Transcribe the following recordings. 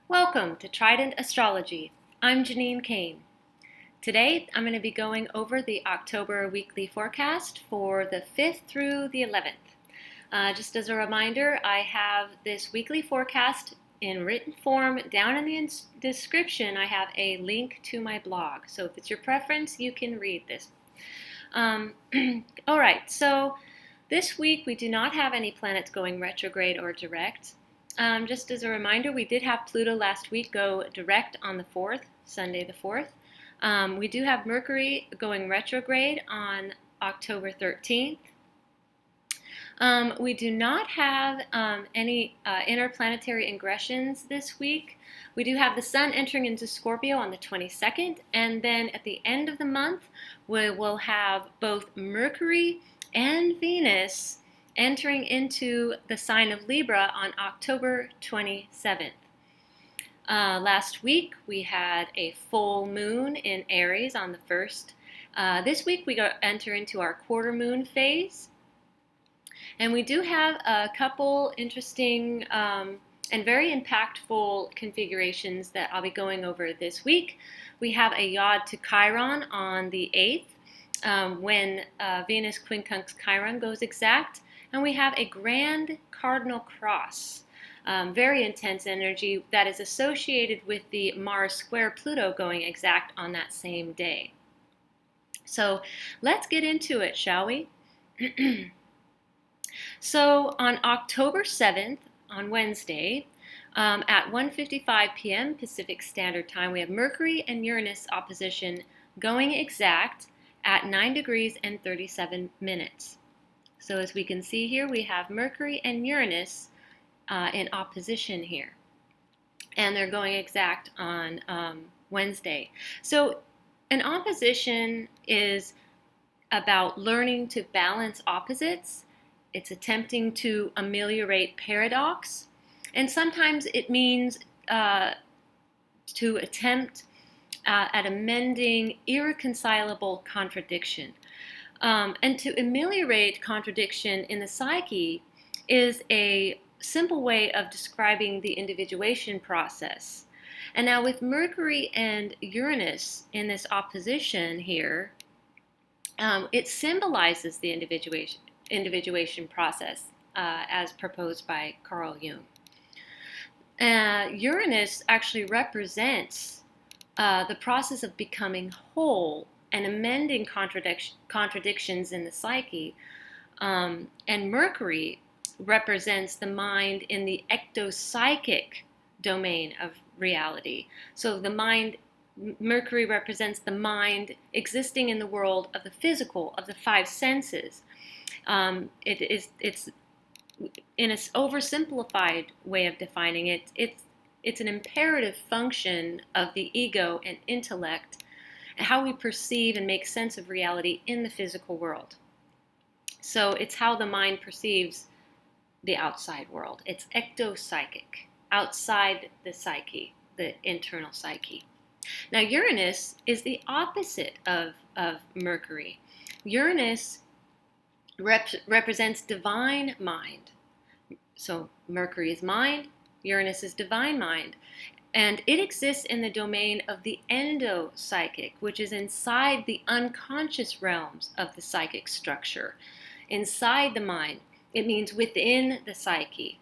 Welcome to Trident Astrology. I'm Janine Kane. Today I'm going to be going over the October weekly forecast for the 5th through the 11th. Just as a reminder, I have this weekly forecast in written form. Down in the description, I have a link to my blog. So if it's your preference, you can read this. All right, so this week we do not have any planets going retrograde or direct. Just as a reminder, we did have Pluto last week go direct on the 4th, Sunday the 4th. We do have Mercury going retrograde on October 13th. We do not have any interplanetary ingressions this week. We do have the Sun entering into Scorpio on the 22nd, and then at the end of the month, we will have both Mercury and Venus entering into the sign of Libra on October 27th. Last week, we had a full moon in Eris on the 1st. This week, we enter into our quarter moon phase. And we do have a couple interesting and very impactful configurations that I'll be going over this week. We have a yod to Chiron on the 8th when Venus Quincunx Chiron goes exact. And we have a Grand Cardinal Cross, very intense energy that is associated with the Mars Square Pluto going exact on that same day. So let's get into it, shall we? So on October 7th, on Wednesday, at 1:55 p.m. Pacific Standard Time, we have Mercury and Uranus opposition going exact at 9 degrees and 37 minutes. So as we can see here, we have Mercury and Uranus in opposition here. And they're going exact on Wednesday. So an opposition is about learning to balance opposites. It's attempting to ameliorate paradox. And sometimes it means to attempt at amending irreconcilable contradiction. And to ameliorate contradiction in the psyche is a simple way of describing the individuation process. And now with Mercury and Uranus in this opposition here, it symbolizes the individuation process as proposed by Carl Jung. Uranus actually represents the process of becoming whole and amending contradictions in the psyche. And Mercury represents the mind in the ectopsychic domain of reality. So the mind, Mercury represents the mind existing in the world of the physical, of the five senses. It's in an oversimplified way of defining it, it's an imperative function of the ego and intellect, and how we perceive and make sense of reality in the physical world. So it's how the mind perceives the outside world. It's ectopsychic, outside the psyche, the internal psyche. Now Uranus is the opposite of Mercury. Uranus represents divine mind. So Mercury is mind, Uranus is divine mind. And it exists in the domain of the endopsychic, which is inside the unconscious realms of the psychic structure. Inside the mind, it means within the psyche.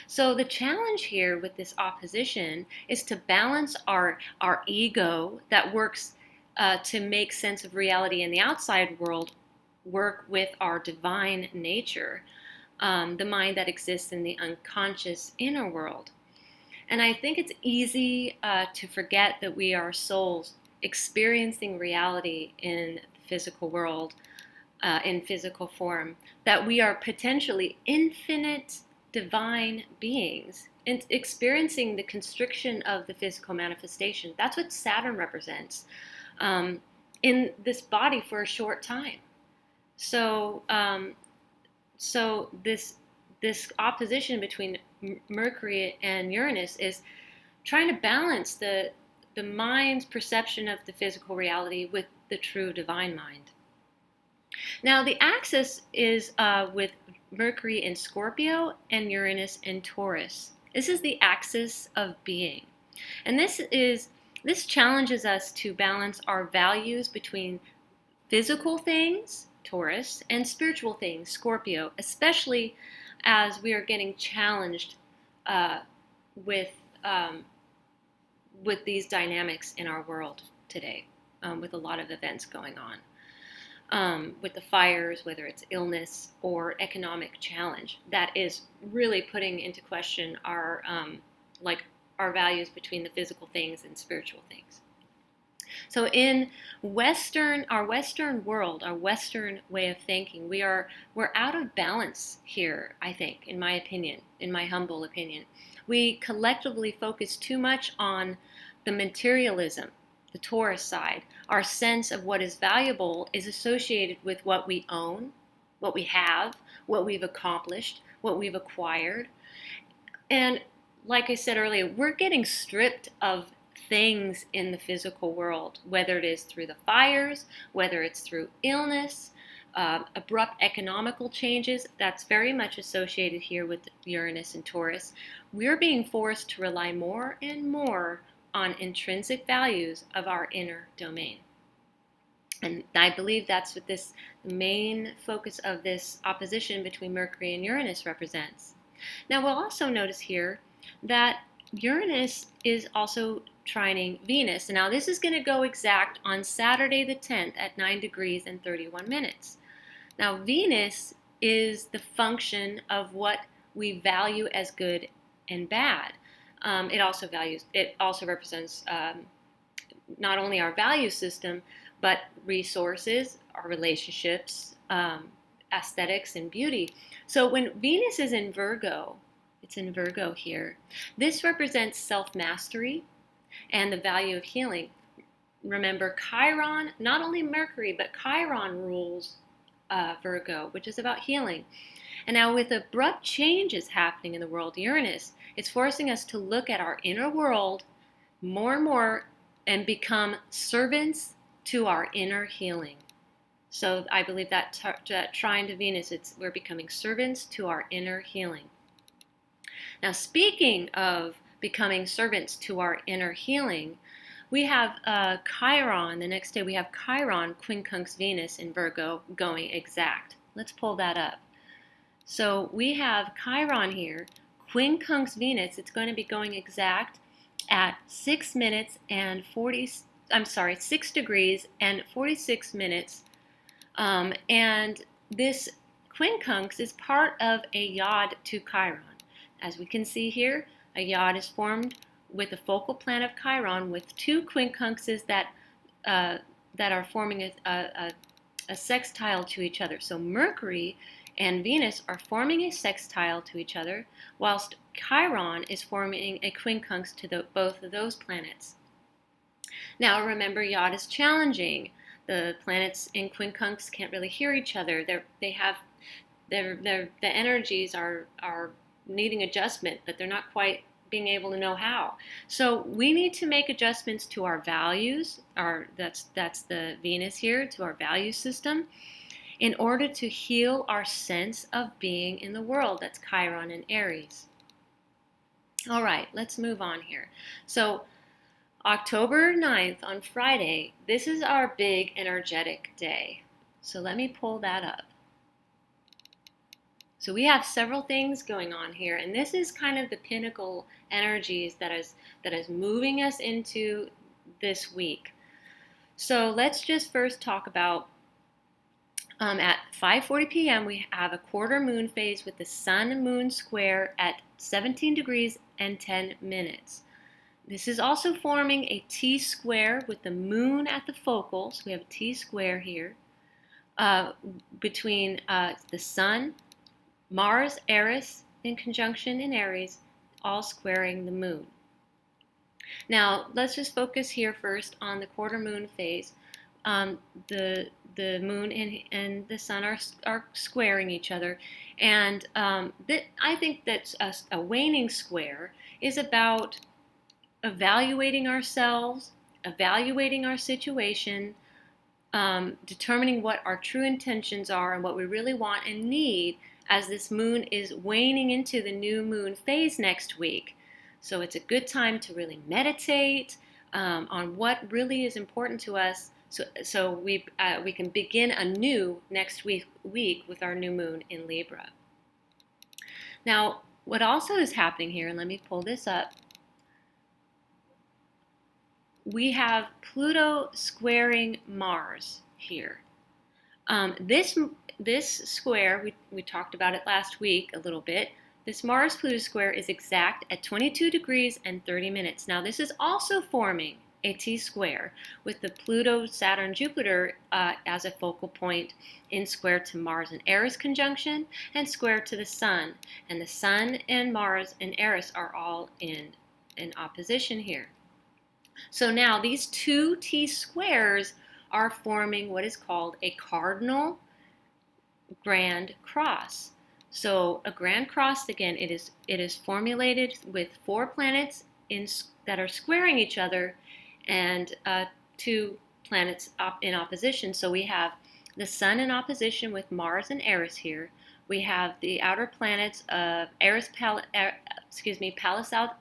So the challenge here with this opposition is to balance our ego that works to make sense of reality in the outside world, work with our divine nature, the mind that exists in the unconscious inner world. And I think it's easy to forget that we are souls experiencing reality in the physical world, in physical form, that we are potentially infinite divine beings and experiencing the constriction of the physical manifestation. That's what Saturn represents in this body for a short time. So, this opposition between Mercury and Uranus is trying to balance the mind's perception of the physical reality with the true divine mind. Now the axis is with Mercury in Scorpio and Uranus in Taurus. This is the axis of being. And this challenges us to balance our values between physical things, Taurus, and spiritual things, Scorpio, especially as we are getting challenged uh, with these dynamics in our world today, with a lot of events going on, with the fires, whether it's illness or economic challenge, that is really putting into question our our values between the physical things and spiritual things. So in our Western world, our Western way of thinking, we're out of balance here, I think, in my opinion, in my humble opinion. We collectively focus too much on the materialism, the Taurus side. Our sense of what is valuable is associated with what we own, what we have, what we've accomplished, what we've acquired. And like I said earlier, we're getting stripped of things in the physical world, whether it is through the fires, whether it's through illness, abrupt economical changes. That's very much associated here with Uranus and Taurus. We're being forced to rely more and more on intrinsic values of our inner domain. And I believe that's what the main focus of this opposition between Mercury and Uranus represents. Now we'll also notice here that Uranus is also trining Venus. Now this is going to go exact on Saturday the 10th at 9 degrees and 31 minutes. Now Venus is the function of what we value as good and bad. It also represents not only our value system, but resources, our relationships, aesthetics, and beauty. So when Venus is in Virgo, it's in Virgo here, this represents self-mastery and the value of healing. Remember, Chiron, not only Mercury, but Chiron rules Virgo, which is about healing. And now with abrupt changes happening in the world, Uranus, it's forcing us to look at our inner world more and more and become servants to our inner healing. So I believe that trine to Venus, we're becoming servants to our inner healing. Now speaking of becoming servants to our inner healing, we have Chiron, the next day we have Chiron, Quincunx Venus in Virgo going exact. Let's pull that up. So we have Chiron here, Quincunx Venus, it's going to be going exact at 6 degrees and 46 minutes. And this quincunx is part of a yod to Chiron. As we can see here, a yod is formed with the focal plan of Chiron with two quincunxes that are forming a sextile to each other. So Mercury and Venus are forming a sextile to each other, whilst Chiron is forming a quincunx to both of those planets. Now remember, yod is challenging. The planets in quincunx can't really hear each other. The energies are needing adjustment, but they're not quite being able to know how. So we need to make adjustments to our values. That's the Venus here, to our value system, in order to heal our sense of being in the world. That's Chiron and Eris. All right, let's move on here. So October 9th on Friday, this is our big energetic day. So let me pull that up. So we have several things going on here, and this is kind of the pinnacle energies that is moving us into this week. So let's just first talk about at 5:40 p.m. we have a quarter moon phase with the Sun-Moon square at 17 degrees and 10 minutes. This is also forming a T-square with the moon at the focal. So we have a T-square here between the Sun, Mars, Eris in conjunction in Aries, all squaring the moon. Now, let's just focus here first on the quarter moon phase. The moon and the sun are squaring each other, and I think that a waning square is about evaluating ourselves, evaluating our situation, determining what our true intentions are and what we really want and need as this moon is waning into the new moon phase next week. So it's a good time to really meditate on what really is important to us, so we can begin anew next week with our new moon in Libra. Now, what also is happening here, and let me pull this up, we have Pluto squaring Mars here. This square, we talked about it last week a little bit. This Mars-Pluto square is exact at 22 degrees and 30 minutes. Now, this is also forming a T-square with the Pluto-Saturn-Jupiter as a focal point in square to Mars and Eris conjunction and square to the Sun. And the Sun and Mars and Eris are all in opposition here. So now these two T-squares are forming what is called a cardinal Grand Cross. So a Grand Cross, again, it is formulated with 4 planets that are squaring each other and 2 planets in opposition. So we have the Sun in opposition with Mars and Eris here. We have the outer planets of Pallas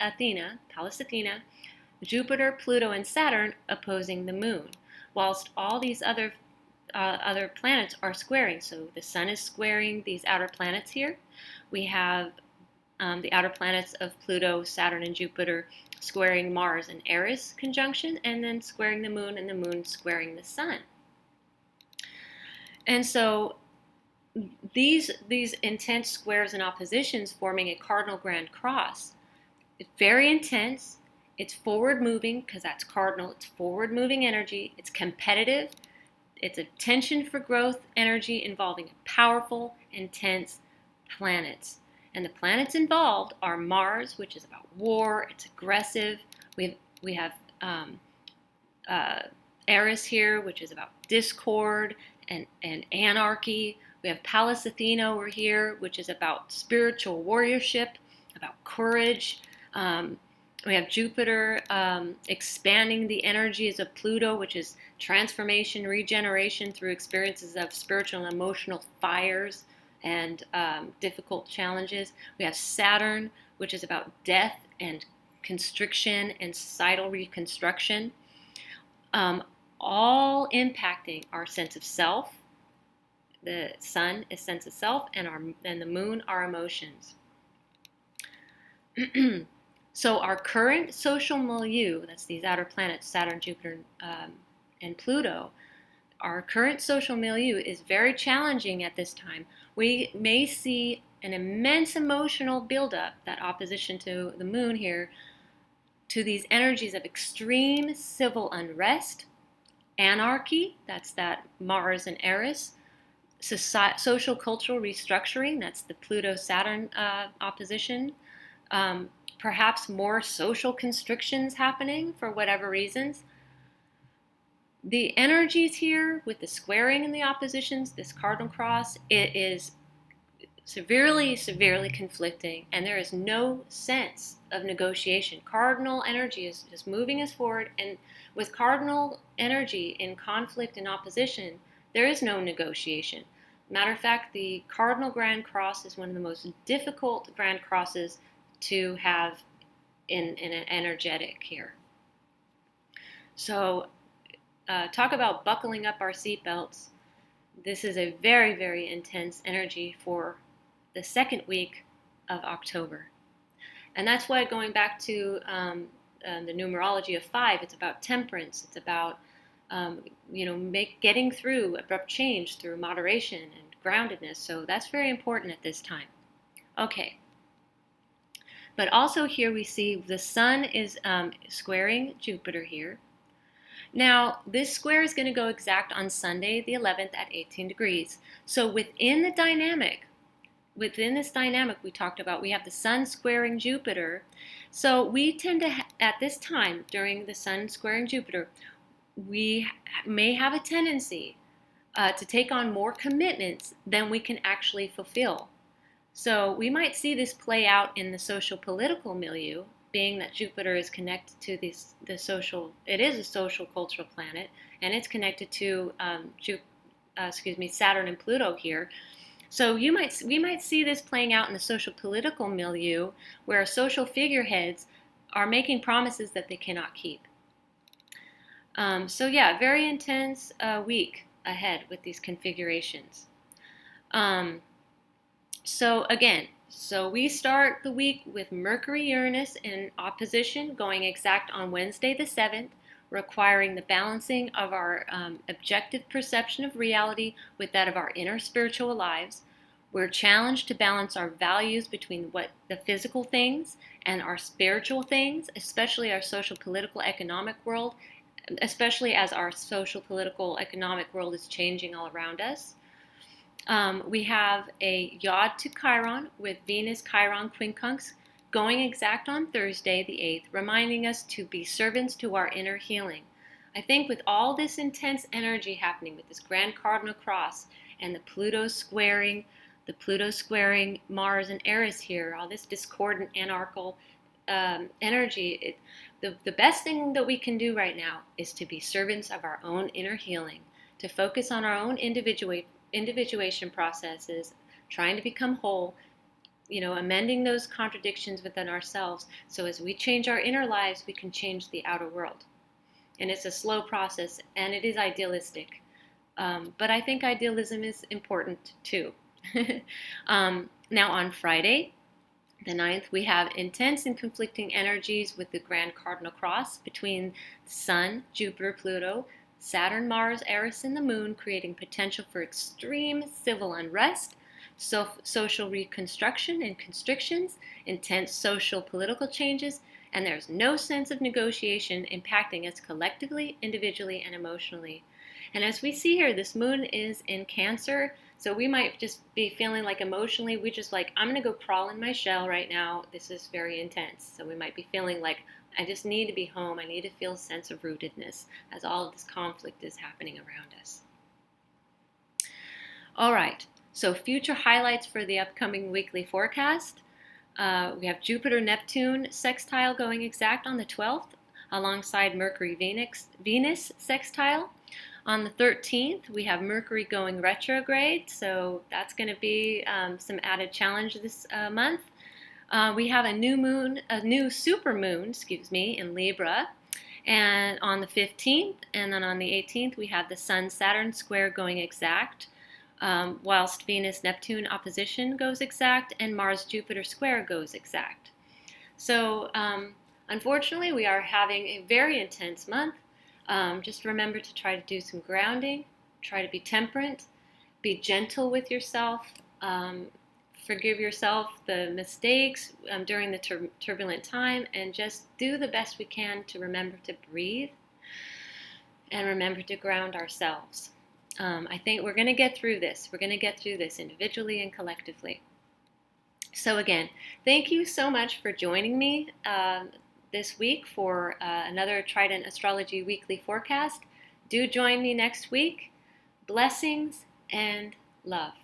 Athena, Jupiter, Pluto, and Saturn opposing the Moon, whilst all these other planets are squaring. So the Sun is squaring these outer planets here. We have the outer planets of Pluto, Saturn, and Jupiter squaring Mars and Eris conjunction, and then squaring the Moon, and the Moon squaring the Sun. And so these intense squares and oppositions forming a cardinal Grand Cross. It's very intense. It's forward-moving, because that's cardinal. It's forward-moving energy. It's competitive. It's a tension for growth energy involving powerful, intense planets. And the planets involved are Mars, which is about war. It's aggressive. We have Eris here, which is about discord and anarchy. We have Pallas Athena over here, which is about spiritual warriorship, about courage. We have Jupiter expanding the energies of Pluto, which is transformation, regeneration through experiences of spiritual and emotional fires and difficult challenges. We have Saturn, which is about death and constriction and societal reconstruction, all impacting our sense of self. The Sun is sense of self, and the Moon, our emotions. So our current social milieu, that's these outer planets, Saturn, Jupiter, and Pluto, our current social milieu is very challenging at this time. We may see an immense emotional buildup, that opposition to the Moon here, to these energies of extreme civil unrest, anarchy, that's that Mars and Eris, social cultural restructuring, that's the Pluto-Saturn opposition, perhaps more social constrictions happening for whatever reasons. The energies here with the squaring and the oppositions, this cardinal cross, it is severely, severely conflicting, and there is no sense of negotiation. Cardinal energy is just moving us forward, and with cardinal energy in conflict and opposition, there is no negotiation. Matter of fact, the cardinal Grand Cross is one of the most difficult Grand Crosses to have in an energetic here. So talk about buckling up our seatbelts. This is a very, very intense energy for the second week of October. And that's why, going back to the numerology of 5, it's about temperance. It's about getting through abrupt change through moderation and groundedness. So that's very important at this time. Okay. But also here we see the Sun is squaring Jupiter here. Now, this square is going to go exact on Sunday the 11th at 18 degrees. So within this dynamic we talked about, we have the Sun squaring Jupiter. So we tend to, at this time, during the Sun squaring Jupiter, we may have a tendency to take on more commitments than we can actually fulfill. So we might see this play out in the social political milieu, being that Jupiter is connected to it is a social cultural planet, and it's connected to Saturn and Pluto here. So we might see this playing out in the social political milieu, where social figureheads are making promises that they cannot keep. So yeah, very intense week ahead with these configurations. So again, so we start the week with Mercury-Uranus in opposition, going exact on Wednesday the 7th, requiring the balancing of our objective perception of reality with that of our inner spiritual lives. We're challenged to balance our values between what the physical things and our spiritual things, especially our social, political, economic world, especially as our social, political, economic world is changing all around us. We have a Yod to Chiron with Venus-Chiron Quincunx going exact on Thursday the 8th, reminding us to be servants to our inner healing. I think with all this intense energy happening with this Grand Cardinal Cross and the Pluto squaring Mars and Eris here, all this discordant anarchical energy, the best thing that we can do right now is to be servants of our own inner healing, to focus on our own individuation processes, trying to become whole, amending those contradictions within ourselves, so as we change our inner lives, we can change the outer world. And it's a slow process, and it is idealistic. But I think idealism is important too. Now on Friday, the 9th, we have intense and conflicting energies with the Grand Cardinal Cross between Sun, Jupiter, Pluto, Saturn, Mars, Eris, and the Moon, creating potential for extreme civil unrest, social reconstruction and constrictions, intense social political changes, and there's no sense of negotiation impacting us collectively, individually, and emotionally. And as we see here, this moon is in Cancer, so we might just be feeling like emotionally, we just like, I'm going to go crawl in my shell right now. This is very intense. So we might be feeling like, I just need to be home. I need to feel a sense of rootedness as all of this conflict is happening around us. All right, so future highlights for the upcoming weekly forecast. We have Jupiter-Neptune sextile going exact on the 12th, alongside Mercury-Venus sextile. On the 13th, we have Mercury going retrograde, so that's going to be some added challenge this month. We have a new supermoon, in Libra, and on the 15th, and then on the 18th, we have the Sun-Saturn square going exact, whilst Venus-Neptune opposition goes exact, and Mars-Jupiter square goes exact. So, unfortunately, we are having a very intense month. Just remember to try to do some grounding, try to be temperate, be gentle with yourself, forgive yourself the mistakes during the turbulent time, and just do the best we can to remember to breathe and remember to ground ourselves. I think we're going to get through this. We're going to get through this individually and collectively. So again, thank you so much for joining me this week for another Trident Astrology Weekly Forecast. Do join me next week. Blessings and love.